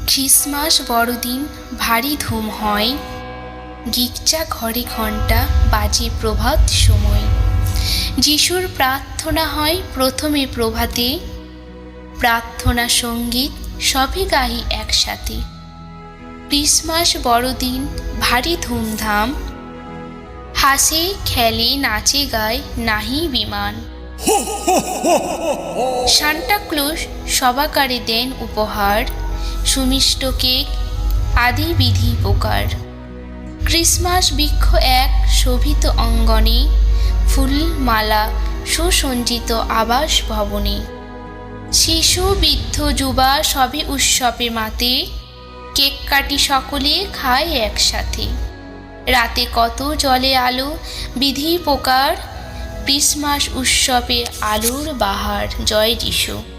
Christmas বড়দিন ভারী ধুম হয়, গির্জা ঘরে ঘণ্টা বাজে প্রভাত সময়। যিশুর প্রার্থনা হয় প্রথমে প্রভাতে, প্রার্থনা সঙ্গীত সবে গাহি একসাথে। ক্রিসমাস বড়দিন ভারী ধুমধাম, হাসে খেলে নাচে গায় নাহি বিমান। সান্টাক্লজ সবাকারে দেন উপহার, সুমিষ্ট কেক আদি বিধি প্রকার। ক্রিসমাস বৃক্ষ এক শোভিত অঙ্গনে, ফুলমালা সুসজ্জিত আবাস ভবনে। শিশু বৃদ্ধ যুবা সবে উৎসবে মাতে, কেক কাটি সকলে খায় একসাথে। রাতে কত জলে আলো বিধি প্রকার, ক্রিসমাস উৎসবে আলোর বাহার। জয় যিশু।